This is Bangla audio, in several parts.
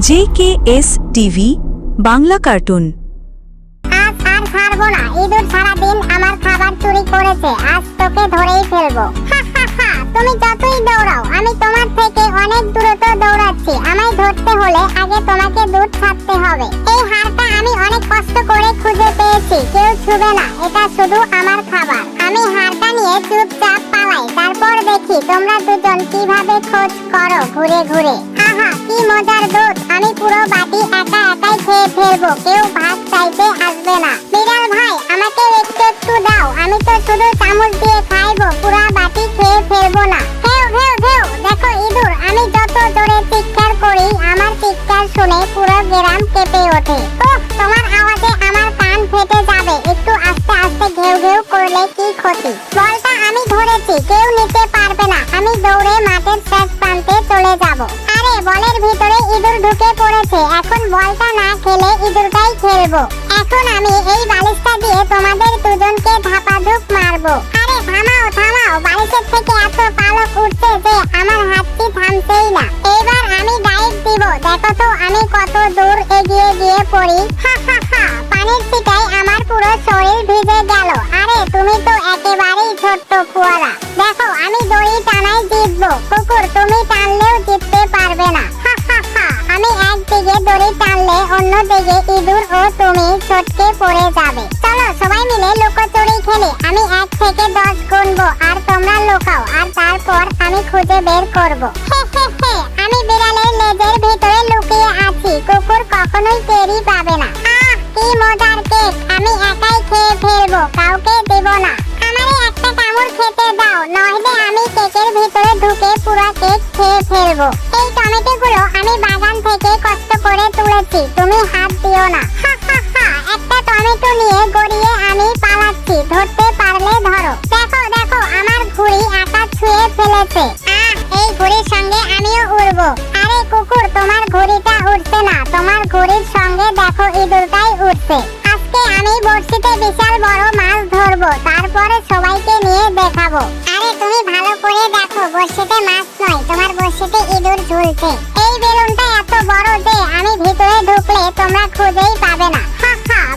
JKS TV Bangla cartoon. আজ আর ছাড়বো না। ইঁদুর সারাদিন আমার খাবার চুরি করেছে, আজ তোকে ধরেই ফেলবো। তুমি যতই দৌড়াও, আমি তোমার থেকে অনেক দূরত্ব দৌড়াচ্ছি। আমায় ধরতে হলে আগে তোমাকে দূর ছাড়তে হবে। এই হাড়টা আমি অনেক কষ্ট করে খুঁজে পেয়েছি, কেউ ছুবে না, এটা শুধু আমার খাবার। আমি হাড়টা নিয়ে চুপচাপ পালাই, তারপর দেখি তোমরা দুজন কিভাবে খোঁজ করো ঘুরে ঘুরে। আহা, কি মজার দুধ! আমি পুরো বাটি একা একাই খেয়ে ফেলবো, কেউ ভাগ চাইতে আসবে না। বিড়াল ভাই, আমাকে একটু একটু দাও, আমি তো শুধু চামচ দিয়ে খাইবো, পুরো বাটি খেয়ে ফেলবো না। ঘেউ ঘেউ ঘেউ! দেখো ইঁদুর, আমি যত জোরে চিৎকার করি, আমার চিৎকার শুনে পুরো গ্রাম কেঁপে ওঠে। ওহ, তোমার আওয়াজে আমার কান ফেটে যাবে। একটু আস্তে আস্তে ঘেউ ঘেউ করলে কি ক্ষতি? বলটা আমি ধরেছি, কেউ নিতে পারবে না। আমি দৌড়ে মাঠের শেষ প্রান্তে চলে যাব। আরে, বলের ভিতরে ইঁদুর ঢুকে পড়েছে। এখন বলটা না খেলে ইঁদুরটাই খেলবো। এখন আমি এই বালিশটা দিয়ে তোমাদের দুজনকে ধাপাধুপ মারবো। আরে থামাও থামাও, বালিশের থেকে এত পালক উঠছে যে আমার হাতটি থামছেই না। এবার আমি ডাইভ দিব, দেখো তো আমি কত দূর এগিয়ে গিয়ে পড়ি। পানির ছিটায় আমার পুরো শরীর ভিজে গেল। আরে তুমি তো একেবারেই ছোট্ট ফোয়ারা। দেখো আমি দড়ি টানায় জিতবো। কুকুর, তুমি টানলেও জিততে পারবে না। আমি একদিকে দড়ি টানলে অন্যদিকে ইঁদুর ও তুমি ছটকে পড়ে যাবে। চলো সবাই মিলে লুকোচুরি খেলি। আমি 1 থেকে 10 গুনবো আর তোমরা লুকাও, আর তারপর আমি খুঁজে বের করব। আমি বিড়ালের লেজের ভিতরে লুকিয়ে আছি, কুকুর কখনোই টেরই পাবে না। আহ, কি মজার কেক! আমি একাই খেয়ে ফেলবো, কাউকে দেব না। আমারে একটা কামড় খেতে দাও, নইলে আমি কেকের ভিতরে ঢুকে পুরো কেক খেয়ে ফেলবো। এই টমেটোগুলো আমি বাগান থেকে কষ্ট করে তুলেছি, তুমি হাত দিও না। একটা টমেটো নিয়ে গড়িয়ে আমি পালাচ্ছি, ধরতে পারলে ধরো। দেখো দেখো, আমার ঘুড়ি আকাশ ছুঁয়ে ফেলেছে। এই ঘুড়ির সঙ্গে আমিও উড়বো। আরে কুকুর, তোমার ঘুড়িটা উঠছে না, তোমার ঘুড়ির সঙ্গে দেখো ইঁদুরটাই উঠছে। আজকে আমি বড়শিতে বিশাল বড় মাছ ধরবো, তারপরে সবাইকে নিয়ে দেখাবো। আরে তুমি ভালো করে দেখো, বড়শিতে মাছ নয়, তোমার বড়শিতে ইঁদুর ঝুলছে। এই বেলুনটা এত বড় যে আমি ভিতরে ঢুকলে তোমরা খুঁজেই পাবে না।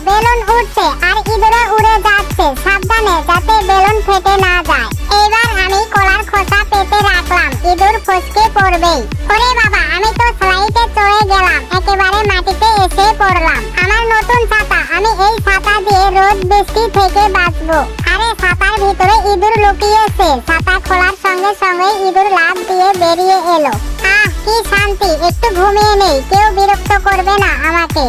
বেলুন উঠছে আর ইঁদুরে উড়ে যাচ্ছে। সাবধানে, যাতে বেলুন ফেটে না যায়। এবার আমি কলার খোসা পেতে রাখলাম, ইঁদুর ফসকে পড়বেই। ওরে বাবা, আমি তো স্লাইডে চড়ে গেলাম, একেবারে মাটিতে এসে পড়লাম। আমার নতুন ছাতা, আমি এই ছাতা দিয়ে রোদ বৃষ্টি থেকে বাঁচবো। আরে ছাতার ভিতরে ইঁদুর লুকিয়েছে। ছাতা খোলার সঙ্গে সঙ্গে ইঁদুর লাফ দিয়ে বেরিয়ে এলো। আহ, কি শান্তি! একটু ঘুমিয়ে নেই, কেউ বিরক্ত করবে না আমাকে।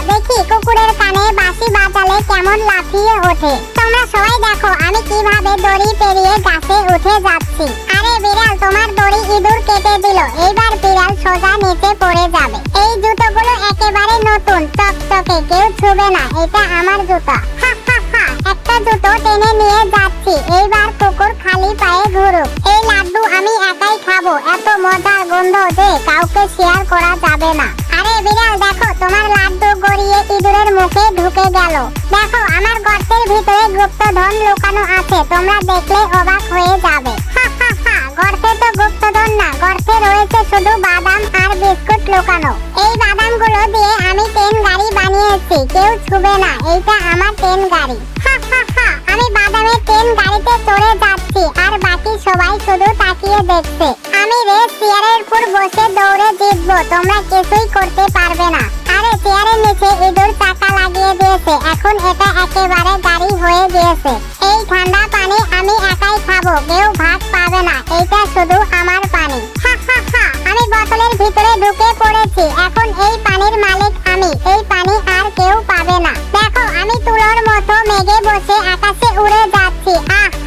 দেখি কুকুরের কানে বাঁশি বাজালে কেমন লাফিয়ে ওঠে। তোমরা সবাই দেখো আমি কিভাবে দড়ি পেরিয়ে গাছে উঠে যাচ্ছি। আরে বিড়াল, তোমার দড়ি ইঁদুর কেটে দিল। এইবার বিড়াল সোজা নিচে পড়ে যাবে। এই জুতোগুলো একেবারে নতুন, চকচকে, কেউ ছুবে না। এটা আমার জুতা। একটা জুতো টেনে নিয়ে যাচ্ছি। এইবার কুকুর খালি পায়ে ঘুরুক। এই লাড্ডু আমি একাই খাবো, এত মজার গন্ধ যে কাউকে শেয়ার করা যাবে না। আরে বিড়াল, দেখো তোমার লাড্ডু গড়িয়ে ইঁদুরের মুখে ঢুকে গেল। দেখো আমার গর্তের ভিতরে গুপ্তধন লুকানো আছে, তোমরা দেখলে অবাক হয়ে যাবে। গর্তে তো গুপ্তধন না, গর্তে রয়েছে শুধু বাদাম আর বিস্কুট লুকানো। এই বাদামগুলো দিয়ে আমি ট্রেন গাড়ি বানিয়েছি, কেউ ছুবে না। এইটা আমার ট্রেন গাড়ি। আমি বাদামের ট্রেন গাড়িতে চড়ে যাচ্ছি, আর বাকি সবাই শুধু তাকিয়ে দেখছে। আমি রেস চেয়ারের উপর বসে দৌড়ে জিতবো, তোমরা কিছুই করতে পারবে না। আরে চেয়ারের নিচে ইঁদুর চাকা লাগিয়ে দিয়েছে, এখন এটা একেবারে গাড়ি হয়ে গিয়েছে। এই ঠান্ডা পানি আমি একাই খাবো, কেউ ভাগ পাবে না। এইটা শুধু আমার পানি। আমি বোতলের ভিতরে ঢুকে পড়েছি, এখন এই পানির মালিক আমি। এই পানি আর কেউ পাবে না। দেখো আমি তুলোর মতো মেঘে বসে আকাশে উড়ে যাচ্ছি।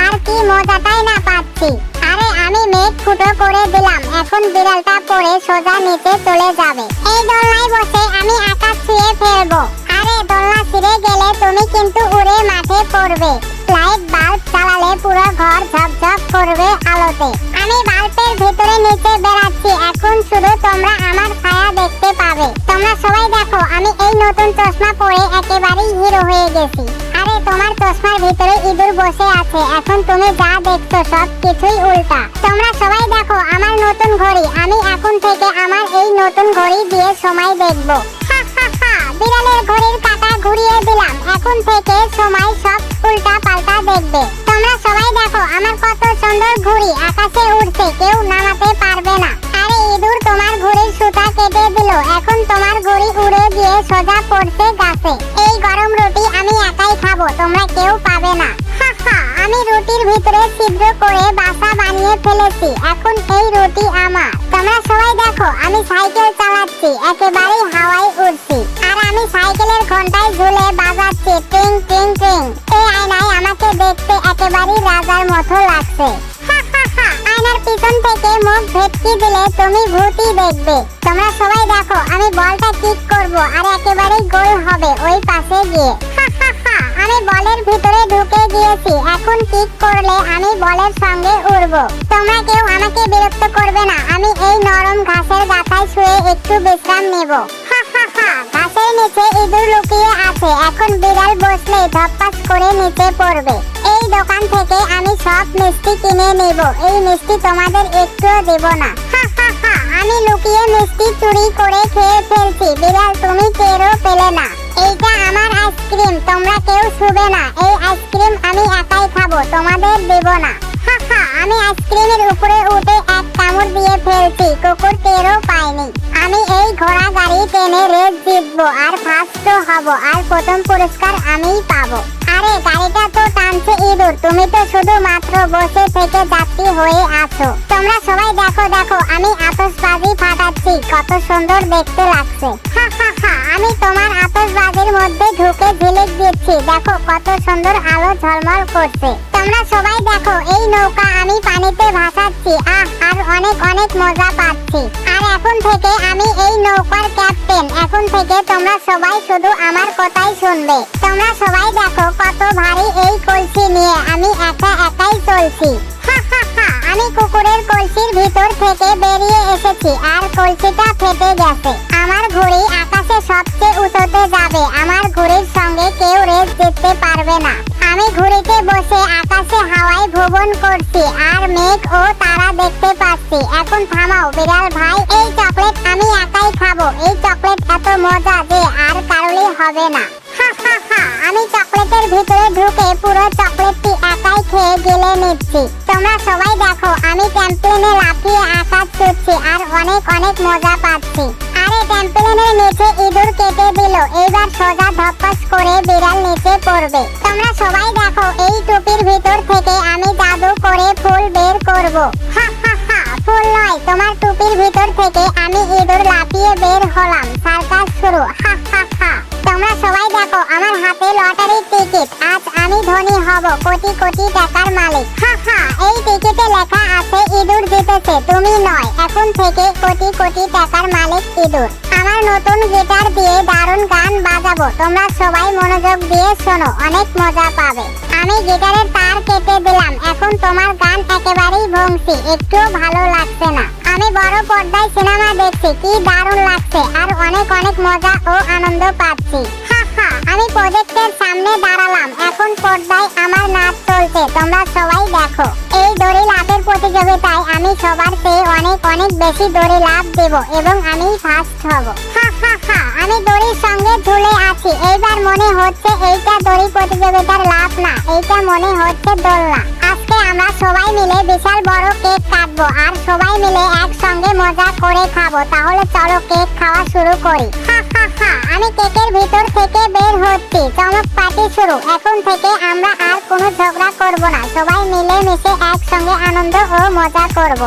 আর কি মজাটাই না পাচ্ছি। আরে আমি মেঘ ফুটো করে দিলাম, এখন বিড়ালটা পড়ে সোজা নিচে চলে যাবে। এই দোলনায় বসে আমি আকাশ ছুঁয়ে ফেলবো। আরে দোলনা ছিঁড়ে গেলে তুমি কিন্তু উড়ে মাঠে পড়বে। লাইট বাল্ব জ্বালালে পুরো ঘর ঝকঝক করবে আলোতে। আমি বাল্বের ভিতরে নিচে বেড়াচ্ছি, এখন শুধু তোমরা আমার ছায়া দেখতে পাবে। তোমরা সবাই দেখো, আমি এই নতুন চশমা পরে একেবারেই হিরো হয়ে গেছি। আরে তোমার চশমার ভিতরে ইঁদুর বসে আছে। এখন তুমি যা দেখছো সব কিছুই উল্টা। তোমরা সবাই দেখো আমার নতুন ঘড়ি। আমি এখন থেকে আমার এই নতুন ঘড়ি দিয়ে সময় দেখবো। বিড়ালের ঘড়ির কাঁটা ঘুরিয়ে দিলাম। এখন থেকে সময় সব উল্টা পাল্টা দেখবে। তোমরা সবাই দেখো আমার কত সুন্দর ঘড়ি আকাশে উড়ছে, কেউ নামাতে পারবে না। আরে ইঁদুর তোমার ঘড়ির সুতা কেটে দিল। এখন তোমার ঘড়ি উড়ে গিয়ে সোজা পড়ছে গাছে। এই গরম রুটি আমি একাই খাবো, তোমরা কেউ পাবে না। আমি রুটির ভিতরে ছিদ্র করে বাসা বানিয়ে ফেলেছি। এখন এই রুটি আমার। তোমরা সবাই দেখো আমি সাইকেল চালাচ্ছি, একেবারেই হাওয়ায় উড়ছি। আর আমি সাইকেলের ঘন্টায় ঝুলে বাজাচ্ছি টিং টিং টিং। এই আয়নায় আমাকে দেখতে একেবারেই রাজার মতো লাগছে। আয়নার পিছন থেকে মুখ ভেটকি দিলে তুমি ভূতই দেখবে। তোমরা সবাই দেখো আমি বলটা কিক করব আর একেবারেই গোল হবে ওই পাশে গিয়ে। আমি বলের ভিতরে ঢুকে গিয়েছি। এখন কিক করলে আমি বলের সঙ্গে উড়বো। তোমরা কেউ আমাকে বিরক্ত করবে না। আমি এই নরম ঘাসের গাথায় শুয়ে একটু বিশ্রাম নেব। ঘাসের নিচে ইঁদুর লুকিয়ে আছে। এখন বিড়াল বসলে ধপাস করে নিচে পড়বে। এই দোকান থেকে আমি সব মিষ্টি কিনে নেব। এই মিষ্টি তোমাদের একটুও দেব না। আমি লুকিয়ে মিষ্টি চুরি করে খেয়ে ফেলছি। বিড়াল তুমি টেরও পেলে না। এইটা আমার আইসক্রিম, তোমরা কেউ ছুবে না। এই আইসক্রিম আমি একাই খাবো, তোমাদের দেব না। আমি আইসক্রিমের উপরে উঠে এক কামড় দিয়ে ফেলছি, কুকুর টেরও পায়নি। আমি এই ঘোড়া গাড়ি টেনে রেস জিতবো আর ফার্স্ট হব, আর প্রথম পুরস্কার আমিই পাবো। আরে গাড়িটা তো টানছে ইঁদুর, তুমি তো শুধু মাত্র বসে থেকে যাত্রী হয়ে আছো। তোমরা সবাই দেখো দেখো আমি আতশবাজি ফাটাচ্ছি, কত সুন্দর দেখতে লাগছে। আমি তোমার আতশবাজির মধ্যে ঢুকে ঝিলিক দিচ্ছি, দেখো কত সুন্দর আলো ঝলমল করছে। তোমরা সবাই দেখো এই নৌকা আমি পানিতে ভাসাচ্ছি, আর অনেক অনেক মজা পাচ্ছি। আর এখন থেকে আমি এই নৌকার ক্যাপ্টেন। এখন থেকে তোমরা সবাই শুধু আমার কথাই শুনবে। তোমরা সবাই দেখো কত ভারী এই কলসি নিয়ে আমি একা একাই চলছি। আমি কুকুরের কলসির ভিতর থেকে বেরিয়ে এসেছি আর কলসিটা ফেটে গেছে। আমার ঘড়ি আকাশে সবচেয়ে উঁচুতে যাবে। আমার ঘড়ির সঙ্গে কেউ রেস জিততে পারবে না। আমি ঘড়িতে বসে আকাশে হাওয়ায় ভ্রমণ করছি আর মেঘ ও তারা দেখতে পাচ্ছি। এখন থামাও বিড়াল ভাই, এই চকলেট আমি একাই খাবো। এই চকলেট এত মজা যে আর কারোরই হবে না। আমি চকলেটের ভিতরে ঢুকে পুরো চকলেটটি একাই খেয়ে গিলে নিচ্ছি। তোমরা সবাই দেখো আমি ট্যাম্পলিনে লাফিয়ে আকাশ ছুটছি আর অনেক অনেক মজা পাচ্ছি। আরে ট্যাম্পলিনের নিচে ইঁদুর কেটে দিল। এইবার সোজা ধপাস করে বিড়াল নিচে পড়বে। তোমরা সবাই দেখো এই টুপির ভিতর থেকে আমি জাদু করে ফুল বের করব। ফুল নয়, তোমার টুপির ভিতর থেকে আমি ইঁদুর লাফিয়ে বের হলাম। সার্কাস শুরু। তোমরা সবাই দেখো আমার হাতে লটারির টিকিট। আজ আমি ধনী হব, কোটি কোটি টাকার মালিক। এই টিকিটে লেখা আছে ইঁদুর জিতেছে, তুমি নয়। এখন থেকে কোটি কোটি টাকার মালিক ইঁদুর। আমার নতুন গিটার দিয়ে দারুণ গান বাজাবো। তোমরা সবাই মনোযোগ দিয়ে শোনো, অনেক মজা পাবে। আমি গিটারের তার কেটে দিলাম। এখন তোমার গান একেবারেই ভংসি, একটুও ভালো লাগছে না। আমি বড় পর্দায় সিনেমা দেখছি, কি দারুণ লাগছে আর অনেক অনেক মজা ও আনন্দ পাচ্ছি। আমি প্রজেক্টের সামনে দাঁড়ালাম। এখন পর্দায় আমার নাচ চলছে, তোমরা সবাই দেখো। এই দড়ি লাফের প্রতিযোগিতায় আমি সবার চেয়ে অনেক অনেক বেশি দড়ি লাফ দেব এবং আমি ফার্স্ট হব। আমি দড়ির সঙ্গে ঝুলে আছি। এইবার মনে হচ্ছে এইটা দড়ি প্রতিযোগিতার লাফ না, এইটা মনে হচ্ছে দোলনা। আজকে আমরা সবাই মিলে বিশাল বড় কেক কাটবো আর সবাই মিলে একসঙ্গে মজা করে খাবো। তাহলে চলো কেক খাওয়া শুরু করি। আমি কেকের ভিতর থেকে বের হচ্ছি। চমক পার্টি শুরু। এখন থেকে আমরা আর কোনো ঝগড়া করব না, সবাই মিলে মিশে একসঙ্গে আনন্দ ও মজা করব।